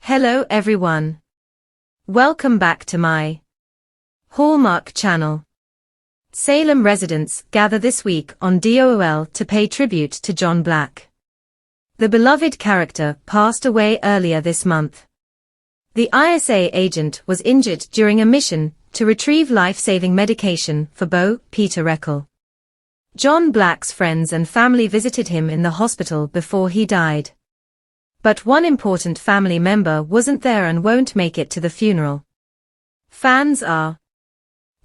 Hello everyone. Welcome back to my Hallmark channel. Salem residents gather this week on DOOL to pay tribute to John Black. The beloved character passed away earlier this month. The ISA agent was injured during a mission to retrieve life-saving medication for Beau Peter Reckell. John Black's friends and family visited him in the hospital before he died. But one important family member wasn't there and won't make it to the funeral. Fans are.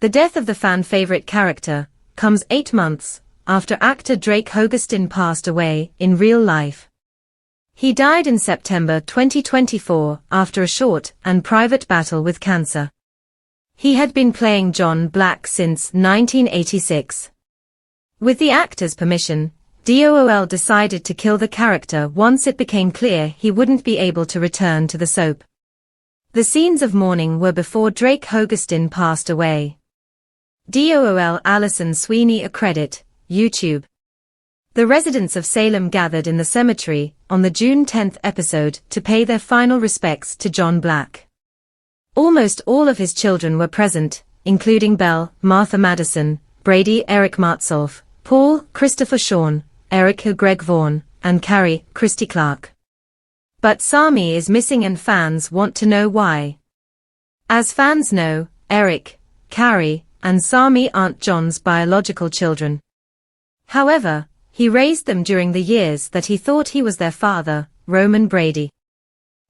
The death of the fan-favorite character comes 8 months after actor Drake Hogestyn passed away in real life. He died in September 2024 after a short and private battle with cancer. He had been playing John Black since 1986. With the actor's permission, DOOL decided to kill the character once it became clear he wouldn't be able to return to the soap. The scenes of mourning were before Drake Hogestyn passed away. DOOL Alison Sweeney credit, YouTube. The residents of Salem gathered in the cemetery on the June 10th episode to pay their final respects to John Black. Almost all of his children were present, including Belle, Martha Madison, Brady, Eric Martsolf, Paul, Christopher Sean, Eric Greg Vaughn, and Carrie, Christy Clark. But Sami is missing and fans want to know why. As fans know, Eric, Carrie, and Sami aren't John's biological children. However, he raised them during the years that he thought he was their father, Roman Brady.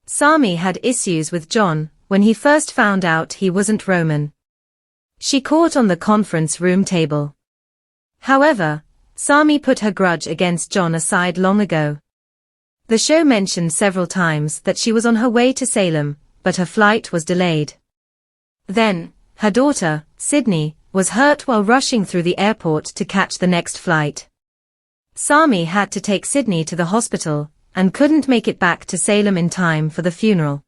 Sami had issues with John when he first found out he wasn't Roman. She caught on the conference room table. However, Sami put her grudge against John aside long ago. The show mentioned several times that she was on her way to Salem, but her flight was delayed. Then, her daughter, Sydney, was hurt while rushing through the airport to catch the next flight. Sami had to take Sydney to the hospital, and couldn't make it back to Salem in time for the funeral.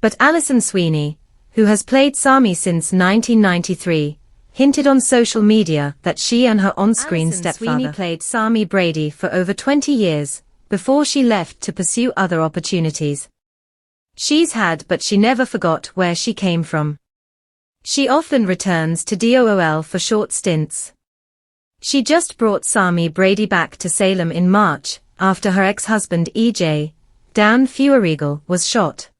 But Alison Sweeney, who has played Sami since 1993, hinted on social media that she and her on-screen stepfather Sweeney played Sami Brady for over 20 years, before she left to pursue other opportunities. She's had but she never forgot where she came from. She often returns to DOOL for short stints. She just brought Sami Brady back to Salem in March, after her ex-husband E.J. Dan Feuerriegel was shot.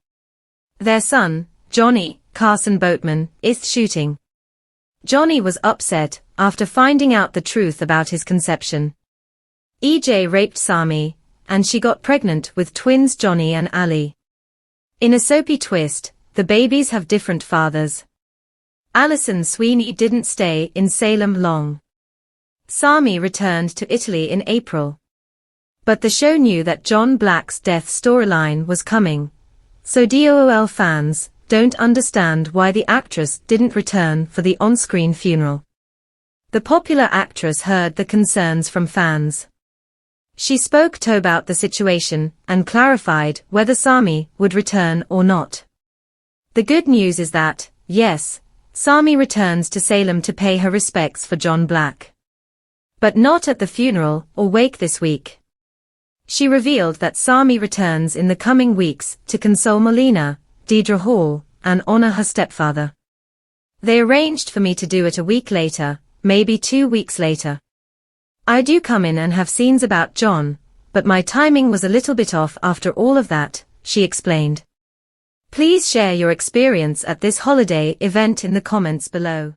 Their son, Johnny Carson Boatman, is shooting. Johnny was upset after finding out the truth about his conception. E.J. raped Sami, and she got pregnant with twins Johnny and Ali. In a soapy twist, the babies have different fathers. Alison Sweeney didn't stay in Salem long. Sami returned to Italy in April. But the show knew that John Black's death storyline was coming, so DOOL fans don't understand why the actress didn't return for the on-screen funeral. The popular actress heard the concerns from fans. She spoke to about the situation and clarified whether Sami would return or not. The good news is that, yes, Sami returns to Salem to pay her respects for John Black. But not at the funeral or wake this week. She revealed that Sami returns in the coming weeks to console Molina, Deidre Hall, and honor her stepfather. They arranged for me to do it a week later, maybe 2 weeks later. I do come in and have scenes about John, but my timing was a little bit off after all of that, she explained. Please share your experience at this holiday event in the comments below.